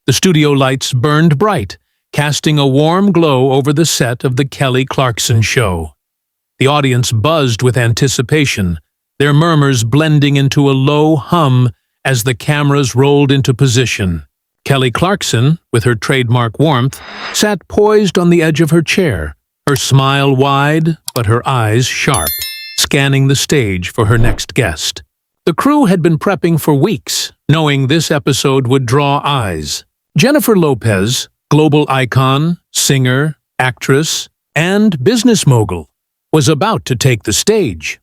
The studio lights burned bright, casting a warm glow over the set of the Kelly Clarkson show. The audience buzzed with anticipation, their murmurs blending into a low hum as the cameras rolled into position. Kelly Clarkson, with her trademark warmth, sat poised on the edge of her chair, her smile wide but her eyes sharp, scanning the stage for her next guest. The crew had been prepping for weeks, knowing this episode would draw eyes. Jennifer Lopez, global icon, singer, actress, and business mogul, was about to take the stage.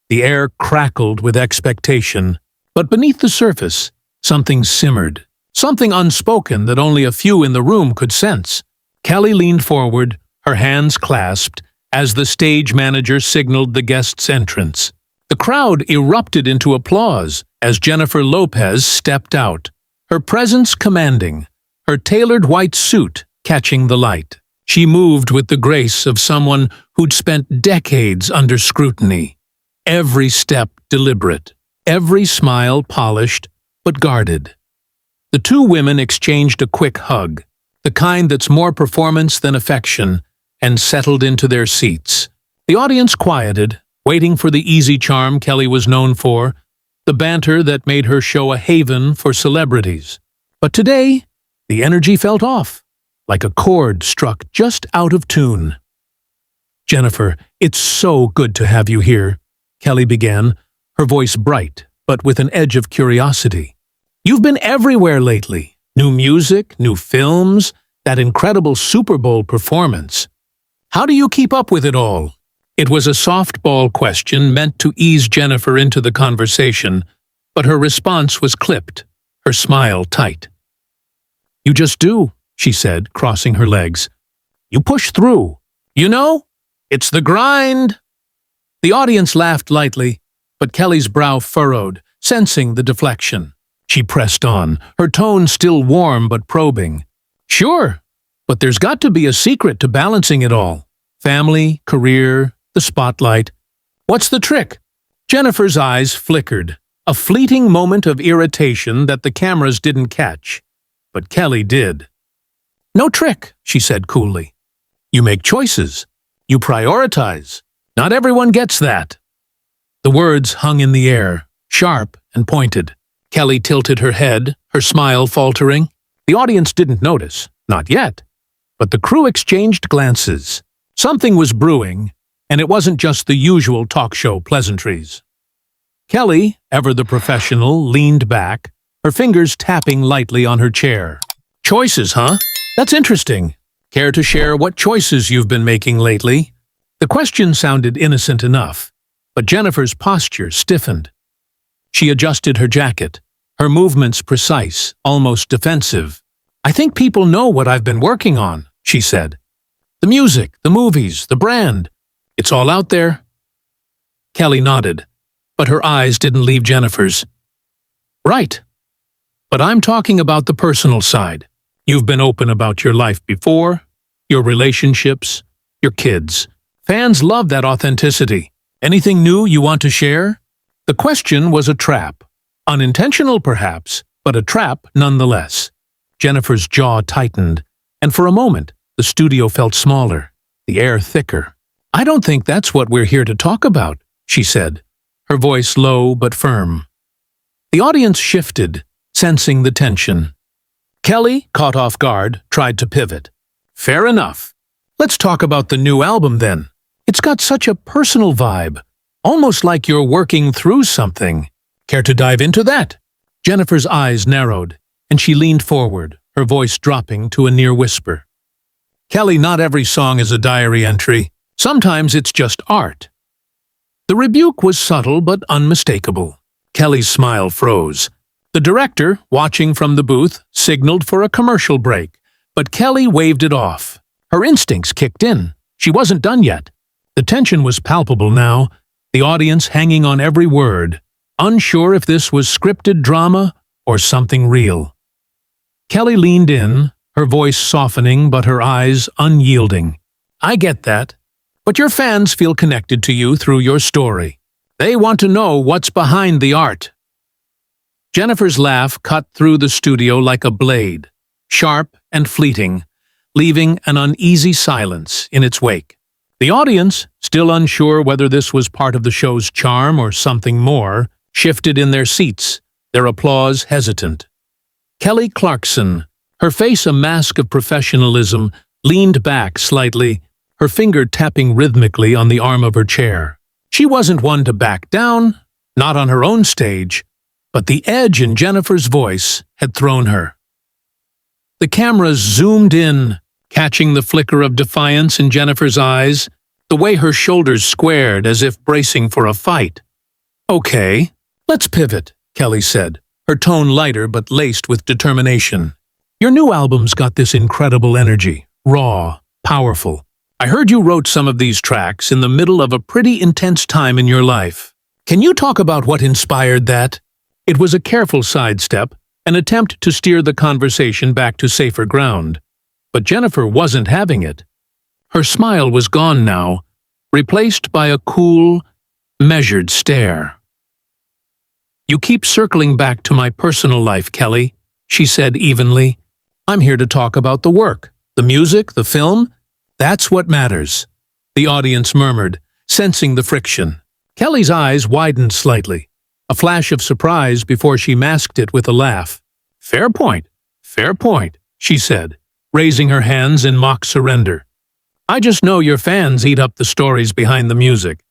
The air crackled with expectation, but beneath the surface, something simmered, something unspoken that only a few in the room could sense. Kelly leaned forward, her hands clasped, as the stage manager signaled the guest's entrance. The crowd erupted into applause as Jennifer Lopez stepped out, her presence commanding, her tailored white suit catching the light. She moved with the grace of someone who'd spent decades under scrutiny, every step deliberate, every smile polished but guarded. The two women exchanged a quick hug, the kind that's more performance than affection, and settled into their seats. The audience quieted, waiting for the easy charm Kelly was known for, the banter that made her show a haven for celebrities. But today, the energy felt off, like a chord struck just out of tune. "Jennifer, it's so good to have you here," Kelly began, her voice bright, but with an edge of curiosity. "You've been everywhere lately. New music, new films, that incredible Super Bowl performance. How do you keep up with it all?" It was a softball question meant to ease Jennifer into the conversation, but her response was clipped, her smile tight. "You just do," she said, crossing her legs. "You push through. You know, it's the grind." The audience laughed lightly, but Kelly's brow furrowed, sensing the deflection. She pressed on, her tone still warm but probing. "Sure, but there's got to be a secret to balancing it all. Family, career, the spotlight. What's the trick?" Jennifer's eyes flickered, a fleeting moment of irritation that the cameras didn't catch. But Kelly did. "No trick," she said coolly. "You make choices. You prioritize. Not everyone gets that." The words hung in the air, sharp and pointed. Kelly tilted her head, her smile faltering. The audience didn't notice, not yet. But the crew exchanged glances. Something was brewing, and it wasn't just the usual talk show pleasantries. Kelly, ever the professional, leaned back, her fingers tapping lightly on her chair. "Choices, huh? That's interesting. Care to share what choices you've been making lately?" The question sounded innocent enough, but Jennifer's posture stiffened. She adjusted her jacket, her movements precise, almost defensive. "I think people know what I've been working on," she said. "The music, the movies, the brand. It's all out there." Kelly nodded, but her eyes didn't leave Jennifer's. "Right. But I'm talking about the personal side. You've been open about your life before, your relationships, your kids. Fans love that authenticity. Anything new you want to share?" The question was a trap. Unintentional, perhaps, but a trap nonetheless. Jennifer's jaw tightened, and for a moment, the studio felt smaller, the air thicker. "I don't think that's what we're here to talk about," she said, her voice low but firm. The audience shifted, sensing the tension. Kelly, caught off guard, tried to pivot. "Fair enough. Let's talk about the new album then. It's got such a personal vibe, almost like you're working through something. Care to dive into that?" Jennifer's eyes narrowed, and she leaned forward, her voice dropping to a near whisper. "Kelly, not every song is a diary entry. Sometimes it's just art." The rebuke was subtle but unmistakable. Kelly's smile froze. The director, watching from the booth, signaled for a commercial break, but Kelly waved it off. Her instincts kicked in. She wasn't done yet. The tension was palpable now, the audience hanging on every word, unsure if this was scripted drama or something real. Kelly leaned in, her voice softening but her eyes unyielding. "I get that. But your fans feel connected to you through your story. They want to know what's behind the art." Jennifer's laugh cut through the studio like a blade, sharp and fleeting, leaving an uneasy silence in its wake. The audience, still unsure whether this was part of the show's charm or something more, shifted in their seats, their applause hesitant. Kelly Clarkson, her face a mask of professionalism, leaned back slightly, her finger tapping rhythmically on the arm of her chair. She wasn't one to back down, not on her own stage, but the edge in Jennifer's voice had thrown her. The cameras zoomed in, catching the flicker of defiance in Jennifer's eyes, the way her shoulders squared as if bracing for a fight. "Okay, let's pivot," Kelly said, her tone lighter but laced with determination. "Your new album's got this incredible energy, raw, powerful. I heard you wrote some of these tracks in the middle of a pretty intense time in your life. Can you talk about what inspired that?" It was a careful sidestep, an attempt to steer the conversation back to safer ground. But Jennifer wasn't having it. Her smile was gone now, replaced by a cool, measured stare. "You keep circling back to my personal life, Kelly," she said evenly. "I'm here to talk about the work, the music, the film. That's what matters." The audience murmured, sensing the friction. Kelly's eyes widened slightly, a flash of surprise before she masked it with a laugh. Fair point," she said, raising her hands in mock surrender. "I just know your fans eat up the stories behind the music.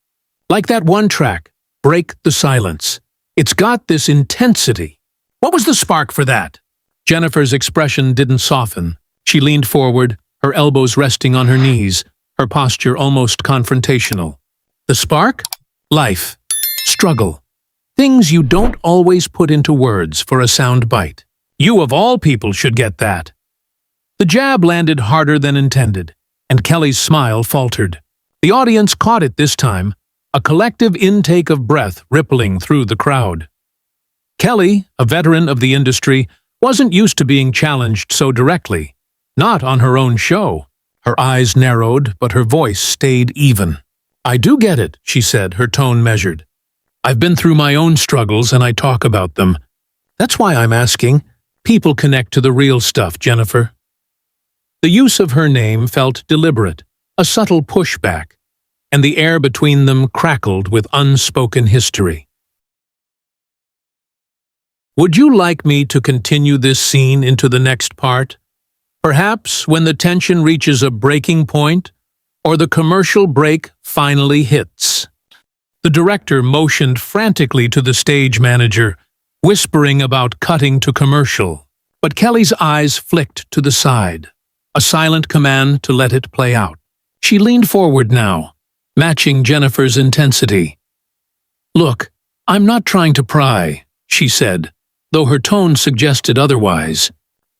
Like that one track, Break the Silence. It's got this intensity. What was the spark for that?" Jennifer's expression didn't soften. She leaned forward, her elbows resting on her knees, her posture almost confrontational. "The spark? Life. Struggle. Things you don't always put into words for a sound bite. You of all people should get that." The jab landed harder than intended, and Kelly's smile faltered. The audience caught it this time, a collective intake of breath rippling through the crowd. Kelly, a veteran of the industry, wasn't used to being challenged so directly. Not on her own show. Her eyes narrowed, but her voice stayed even. "I do get it," she said, her tone measured. "I've been through my own struggles and I talk about them. That's why I'm asking. People connect to the real stuff, Jennifer." The use of her name felt deliberate, a subtle pushback, and the air between them crackled with unspoken history. "Would you like me to continue this scene into the next part? Perhaps when the tension reaches a breaking point, or the commercial break finally hits." The director motioned frantically to the stage manager, whispering about cutting to commercial. But Kelly's eyes flicked to the side, a silent command to let it play out. She leaned forward now, matching Jennifer's intensity. "Look, I'm not trying to pry," she said, though her tone suggested otherwise.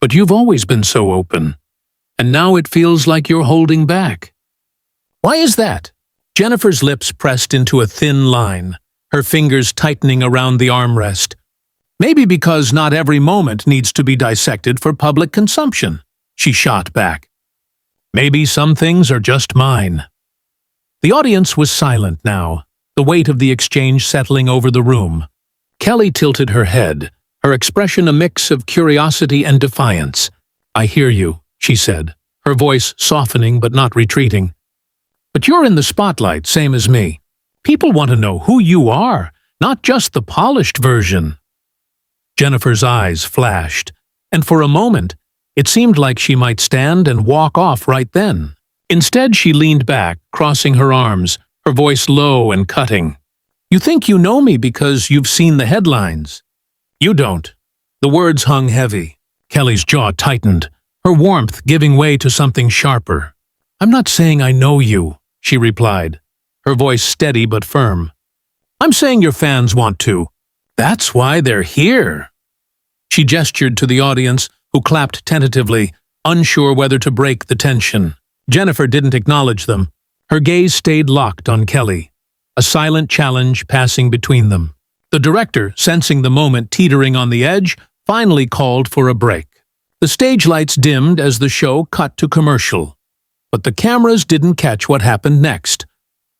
"But you've always been so open, and now it feels like you're holding back." "Why is that?" Jennifer's lips pressed into a thin line, her fingers tightening around the armrest. "Maybe because not every moment needs to be dissected for public consumption," she shot back. "Maybe some things are just mine." The audience was silent now, the weight of the exchange settling over the room. Kelly tilted her head, her expression a mix of curiosity and defiance. "I hear you," she said, her voice softening but not retreating. "But you're in the spotlight, same as me. People want to know who you are, not just the polished version." Jennifer's eyes flashed, and for a moment, it seemed like she might stand and walk off right then. Instead, she leaned back, crossing her arms, her voice low and cutting. "You think you know me because you've seen the headlines. You don't." The words hung heavy. Kelly's jaw tightened, her warmth giving way to something sharper. "I'm not saying I know you," she replied, her voice steady but firm. "I'm saying your fans want to. That's why they're here." She gestured to the audience, who clapped tentatively, unsure whether to break the tension. Jennifer didn't acknowledge them. Her gaze stayed locked on Kelly, a silent challenge passing between them. The director, sensing the moment teetering on the edge, finally called for a break. The stage lights dimmed as the show cut to commercial. But the cameras didn't catch what happened next.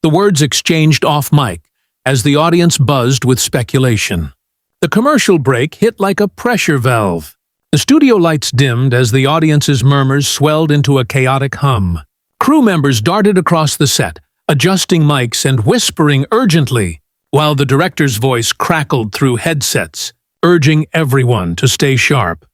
The words exchanged off mic as the audience buzzed with speculation. The commercial break hit like a pressure valve. The studio lights dimmed as the audience's murmurs swelled into a chaotic hum. Crew members darted across the set, adjusting mics and whispering urgently, while the director's voice crackled through headsets, urging everyone to stay sharp.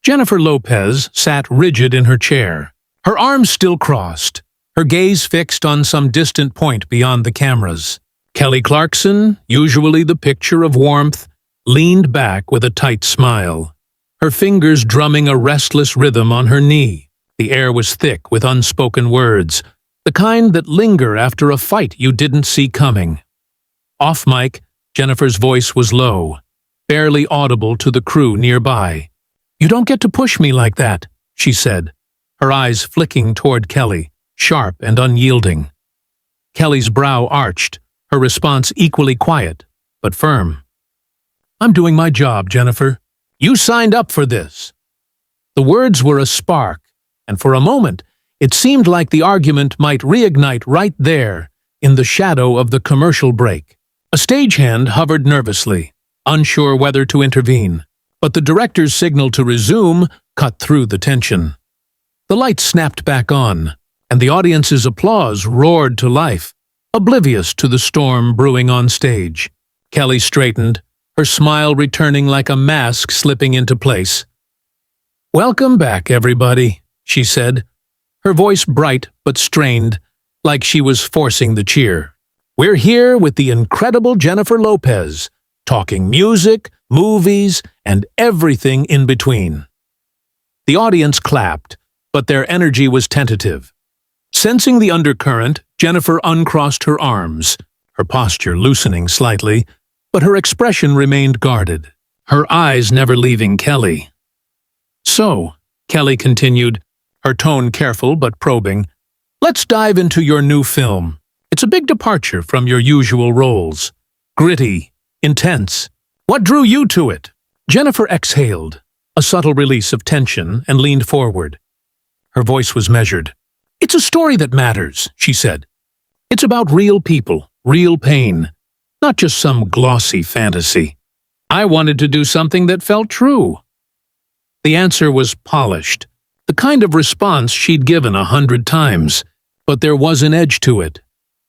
Jennifer Lopez sat rigid in her chair, her arms still crossed, her gaze fixed on some distant point beyond the cameras. Kelly Clarkson, usually the picture of warmth, leaned back with a tight smile, her fingers drumming a restless rhythm on her knee. The air was thick with unspoken words, the kind that linger after a fight you didn't see coming. Off mic, Jennifer's voice was low, barely audible to the crew nearby. "You don't get to push me like that," she said, her eyes flicking toward Kelly, sharp and unyielding. Kelly's brow arched, her response equally quiet, but firm. "I'm doing my job, Jennifer. You signed up for this." The words were a spark, and for a moment, it seemed like the argument might reignite right there, in the shadow of the commercial break. A stagehand hovered nervously, unsure whether to intervene, but the director's signal to resume cut through the tension. The lights snapped back on, and the audience's applause roared to life, oblivious to the storm brewing on stage. Kelly straightened, her smile returning like a mask slipping into place. "Welcome back, everybody," she said, her voice bright but strained, like she was forcing the cheer. "We're here with the incredible Jennifer Lopez, talking music, movies, and everything in between." The audience clapped, but their energy was tentative. Sensing the undercurrent, Jennifer uncrossed her arms, her posture loosening slightly, but her expression remained guarded, her eyes never leaving Kelly. "So," Kelly continued, her tone careful but probing, "let's dive into your new film. It's a big departure from your usual roles. Gritty, intense. What drew you to it?" Jennifer exhaled, a subtle release of tension, and leaned forward. Her voice was measured. "It's a story that matters," she said. "It's about real people, real pain, not just some glossy fantasy. I wanted to do something that felt true." The answer was polished, the kind of response she'd given 100 times, but there was an edge to it,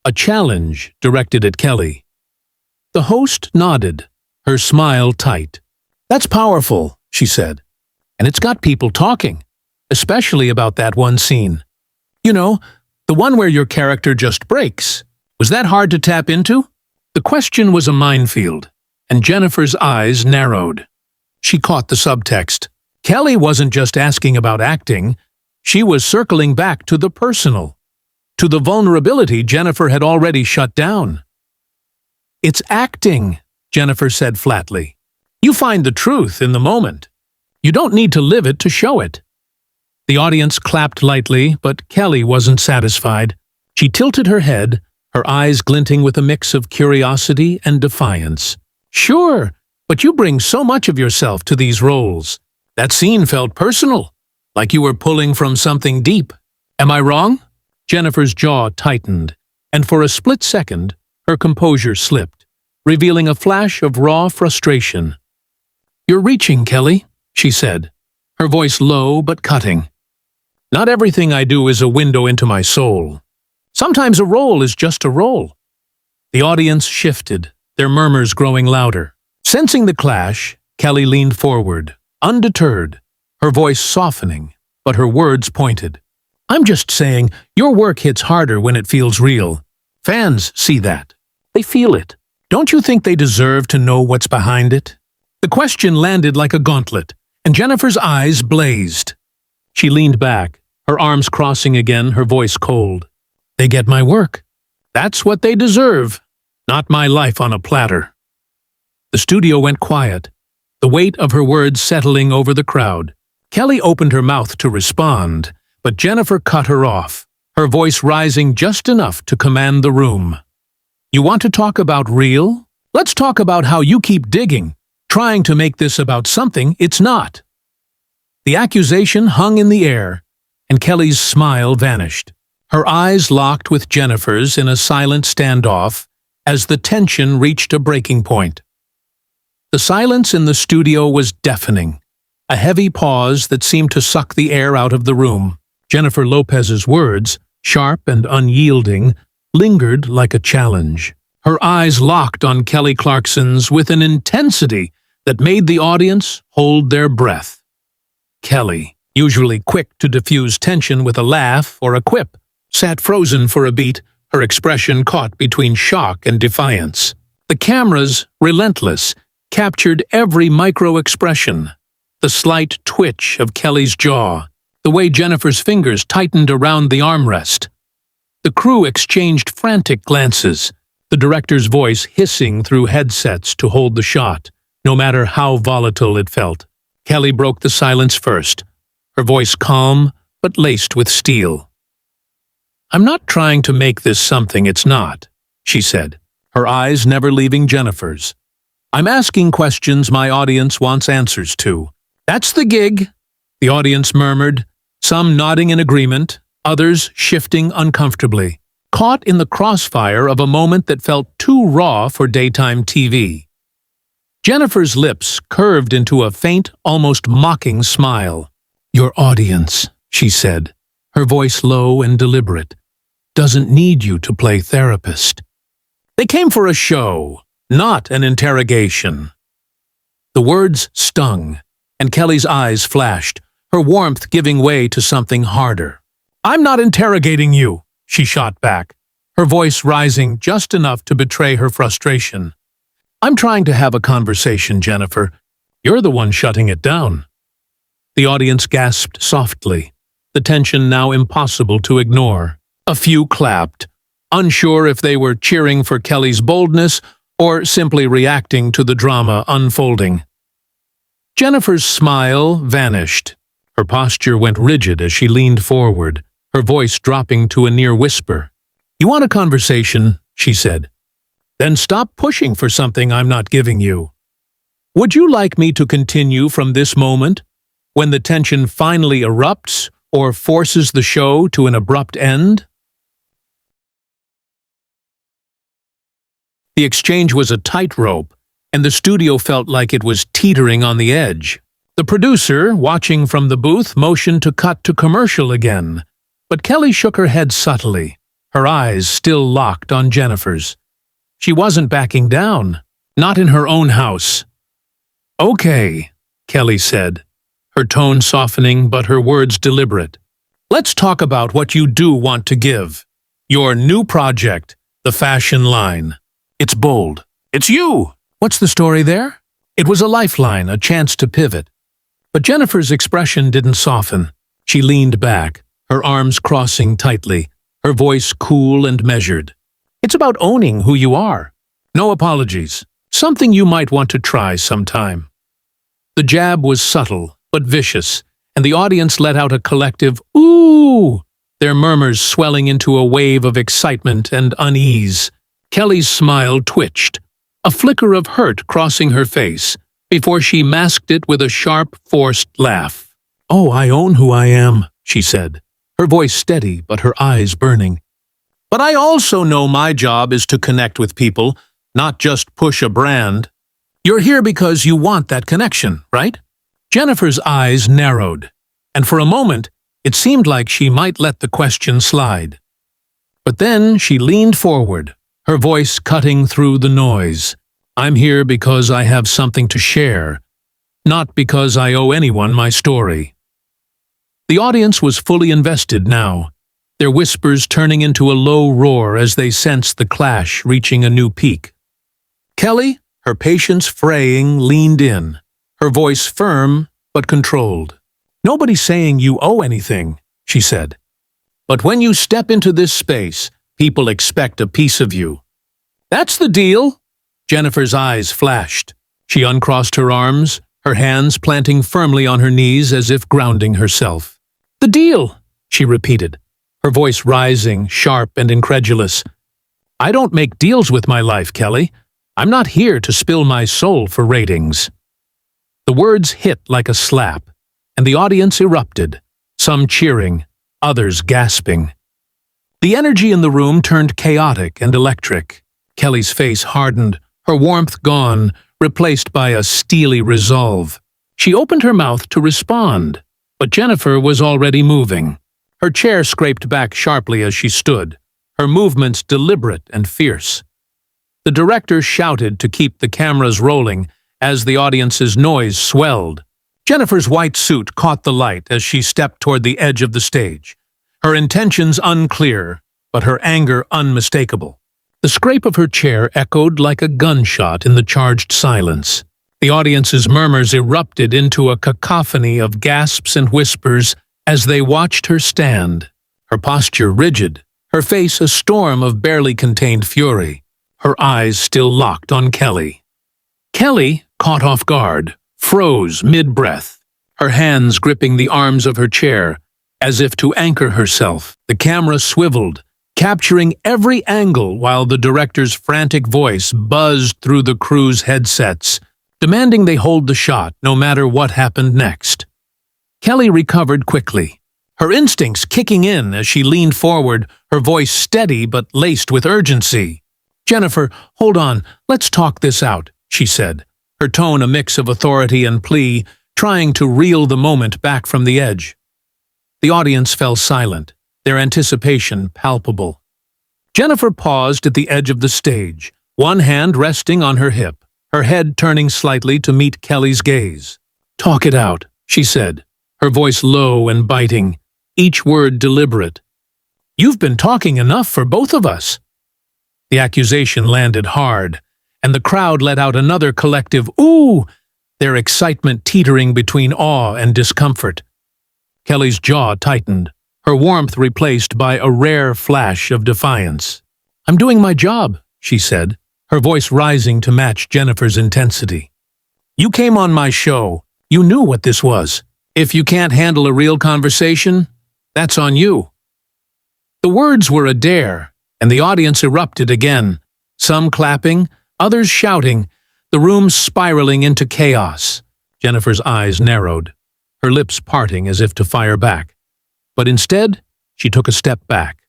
a challenge directed at Kelly. The host nodded, her smile tight. "That's powerful," she said, "and it's got people talking, especially about that one scene. You know, the one where your character just breaks. Was that hard to tap into?" The question was a minefield, and Jennifer's eyes narrowed. She caught the subtext. Kelly wasn't just asking about acting, she was circling back to the personal, to the vulnerability Jennifer had already shut down. "It's acting," Jennifer said flatly. "You find the truth in the moment. You don't need to live it to show it." The audience clapped lightly, but Kelly wasn't satisfied. She tilted her head, her eyes glinting with a mix of curiosity and defiance. "Sure, but you bring so much of yourself to these roles. That scene felt personal, like you were pulling from something deep. Am I wrong?" Jennifer's jaw tightened, and for a split second, her composure slipped, revealing a flash of raw frustration. "You're reaching, Kelly," she said, her voice low but cutting. "Not everything I do is a window into my soul. Sometimes a role is just a role." The audience shifted, their murmurs growing louder. Sensing the clash, Kelly leaned forward, undeterred, her voice softening, but her words pointed. "I'm just saying, your work hits harder when it feels real. Fans see that. They feel it. Don't you think they deserve to know what's behind it?" The question landed like a gauntlet, and Jennifer's eyes blazed. She leaned back, her arms crossing again, her voice cold. "They get my work. That's what they deserve, not my life on a platter." The studio went quiet, the weight of her words settling over the crowd. Kelly opened her mouth to respond, but Jennifer cut her off, her voice rising just enough to command the room. "You want to talk about real? Let's talk about how you keep digging, trying to make this about something it's not." The accusation hung in the air, and Kelly's smile vanished. Her eyes locked with Jennifer's in a silent standoff as the tension reached a breaking point. The silence in the studio was deafening, a heavy pause that seemed to suck the air out of the room. Jennifer Lopez's words, sharp and unyielding, lingered like a challenge. Her eyes locked on Kelly Clarkson's with an intensity that made the audience hold their breath. Kelly, usually quick to diffuse tension with a laugh or a quip, sat frozen for a beat, her expression caught between shock and defiance. The cameras, relentless, captured every micro-expression, the slight twitch of Kelly's jaw, the way Jennifer's fingers tightened around the armrest. The crew exchanged frantic glances, the director's voice hissing through headsets to hold the shot, no matter how volatile it felt. Kelly broke the silence first, her voice calm but laced with steel. "I'm not trying to make this something it's not," she said, her eyes never leaving Jennifer's. "I'm asking questions my audience wants answers to. That's the gig," the audience murmured, some nodding in agreement, others shifting uncomfortably, caught in the crossfire of a moment that felt too raw for daytime TV. Jennifer's lips curved into a faint, almost mocking smile. "Your audience," she said, her voice low and deliberate, "doesn't need you to play therapist. They came for a show, not an interrogation." The words stung, and Kelly's eyes flashed, her warmth giving way to something harder. "I'm not interrogating you," she shot back, her voice rising just enough to betray her frustration. "I'm trying to have a conversation, Jennifer. You're the one shutting it down." The audience gasped softly, the tension now impossible to ignore. A few clapped, unsure if they were cheering for Kelly's boldness or simply reacting to the drama unfolding. Jennifer's smile vanished. Her posture went rigid as she leaned forward, her voice dropping to a near whisper. "You want a conversation?" she said. "Then stop pushing for something I'm not giving you. Would you like me to continue from this moment, when the tension finally erupts or forces the show to an abrupt end?" The exchange was a tightrope, and the studio felt like it was teetering on the edge. The producer, watching from the booth, motioned to cut to commercial again, but Kelly shook her head subtly, her eyes still locked on Jennifer's. She wasn't backing down, not in her own house. "Okay," Kelly said, her tone softening but her words deliberate. "Let's talk about what you do want to give. Your new project, the fashion line. It's bold. It's you. What's the story there?" It was a lifeline, a chance to pivot. But Jennifer's expression didn't soften. She leaned back, her arms crossing tightly, her voice cool and measured. "It's about owning who you are. No apologies. Something you might want to try sometime." The jab was subtle but vicious, and the audience let out a collective "ooh," their murmurs swelling into a wave of excitement and unease. Kelly's smile twitched, a flicker of hurt crossing her face, before she masked it with a sharp, forced laugh. "Oh, I own who I am," she said, her voice steady but her eyes burning. "But I also know my job is to connect with people, not just push a brand. You're here because you want that connection, right?" Jennifer's eyes narrowed, and for a moment it seemed like she might let the question slide. But then she leaned forward, her voice cutting through the noise. "I'm here because I have something to share, not because I owe anyone my story." The audience was fully invested now, their whispers turning into a low roar as they sensed the clash reaching a new peak. Kelly, her patience fraying, leaned in, her voice firm but controlled. "Nobody's saying you owe anything," she said. "But when you step into this space, people expect a piece of you." "That's the deal." Jennifer's eyes flashed. She uncrossed her arms, her hands planting firmly on her knees as if grounding herself. "The deal," she repeated, her voice rising, sharp and incredulous. "I don't make deals with my life, Kelly. I'm not here to spill my soul for ratings." The words hit like a slap, and the audience erupted, some cheering, others gasping. The energy in the room turned chaotic and electric. Kelly's face hardened, her warmth gone, replaced by a steely resolve. She opened her mouth to respond, but Jennifer was already moving. Her chair scraped back sharply as she stood, her movements deliberate and fierce. The director shouted to keep the cameras rolling as the audience's noise swelled. Jennifer's white suit caught the light as she stepped toward the edge of the stage, her intentions unclear, but her anger unmistakable. The scrape of her chair echoed like a gunshot in the charged silence. The audience's murmurs erupted into a cacophony of gasps and whispers as they watched her stand, her posture rigid, her face a storm of barely contained fury, her eyes still locked on Kelly. Kelly, caught off guard, froze mid-breath, her hands gripping the arms of her chair, as if to anchor herself. The camera swiveled, capturing every angle while the director's frantic voice buzzed through the crew's headsets, demanding they hold the shot no matter what happened next. Kelly recovered quickly, her instincts kicking in as she leaned forward, her voice steady but laced with urgency. "Jennifer, hold on, let's talk this out," she said, her tone a mix of authority and plea, trying to reel the moment back from the edge. The audience fell silent, their anticipation palpable. Jennifer paused at the edge of the stage, one hand resting on her hip, her head turning slightly to meet Kelly's gaze. "Talk it out," she said, her voice low and biting, each word deliberate. "You've been talking enough for both of us." The accusation landed hard, and the crowd let out another collective "ooh," their excitement teetering between awe and discomfort. Kelly's jaw tightened, her warmth replaced by a rare flash of defiance. "I'm doing my job," she said, her voice rising to match Jennifer's intensity. "You came on my show. You knew what this was. If you can't handle a real conversation, that's on you." The words were a dare, and the audience erupted again, some clapping, others shouting, the room spiraling into chaos. Jennifer's eyes narrowed, her lips parting as if to fire back. But instead, she took a step back,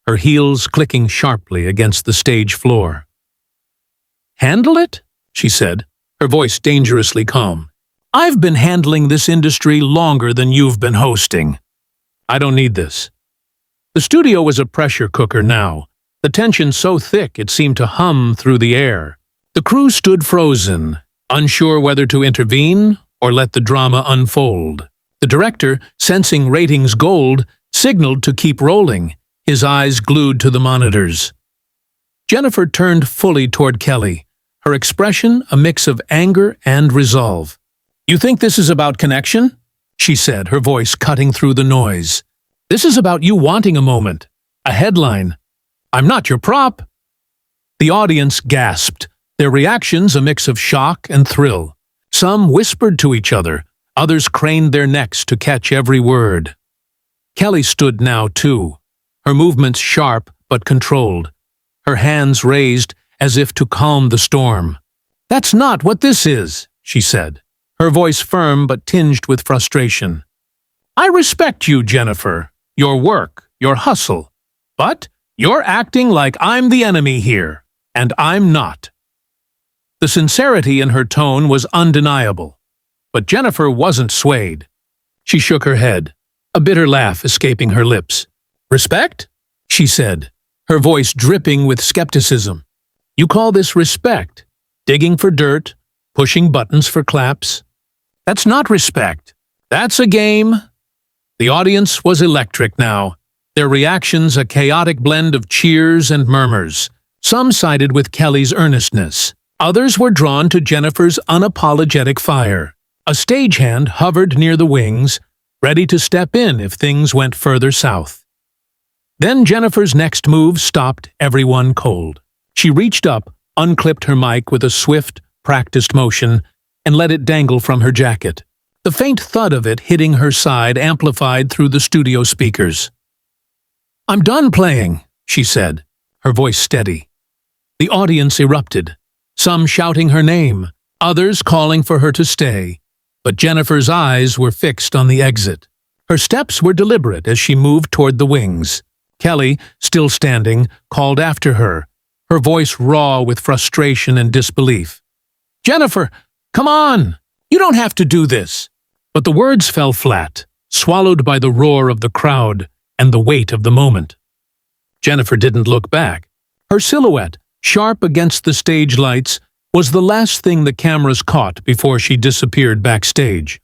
her heels clicking sharply against the stage floor. "Handle it?" she said, her voice dangerously calm. "I've been handling this industry longer than you've been hosting. I don't need this." The studio was a pressure cooker now, the tension so thick it seemed to hum through the air. The crew stood frozen, unsure whether to intervene or let the drama unfold. The director, sensing ratings gold, signaled to keep rolling, his eyes glued to the monitors. Jennifer turned fully toward Kelly, her expression a mix of anger and resolve. "You think this is about connection?" she said, her voice cutting through the noise. "This is about you wanting a moment, a headline. I'm not your prop." The audience gasped, their reactions a mix of shock and thrill. Some whispered to each other, others craned their necks to catch every word. Kelly stood now, too, her movements sharp but controlled, her hands raised as if to calm the storm. "That's not what this is," she said, her voice firm but tinged with frustration. "I respect you, Jennifer, your work, your hustle, but you're acting like I'm the enemy here, and I'm not." The sincerity in her tone was undeniable, but Jennifer wasn't swayed. She shook her head, a bitter laugh escaping her lips. "Respect?" she said, her voice dripping with skepticism. "You call this respect? Digging for dirt, pushing buttons for claps? That's not respect. That's a game." The audience was electric now, their reactions a chaotic blend of cheers and murmurs. Some sided with Kelly's earnestness. Others were drawn to Jennifer's unapologetic fire. A stagehand hovered near the wings, ready to step in if things went further south. Then Jennifer's next move stopped everyone cold. She reached up, unclipped her mic with a swift, practiced motion, and let it dangle from her jacket. The faint thud of it hitting her side amplified through the studio speakers. "I'm done playing," she said, her voice steady. The audience erupted, some shouting her name, others calling for her to stay. But Jennifer's eyes were fixed on the exit. Her steps were deliberate as she moved toward the wings. Kelly, still standing, called after her, her voice raw with frustration and disbelief. Jennifer, come on! You don't have to do this!" But the words fell flat, swallowed by the roar of the crowd and the weight of the moment. Jennifer didn't look back. Her silhouette, sharp against the stage lights, was the last thing the cameras caught before she disappeared backstage.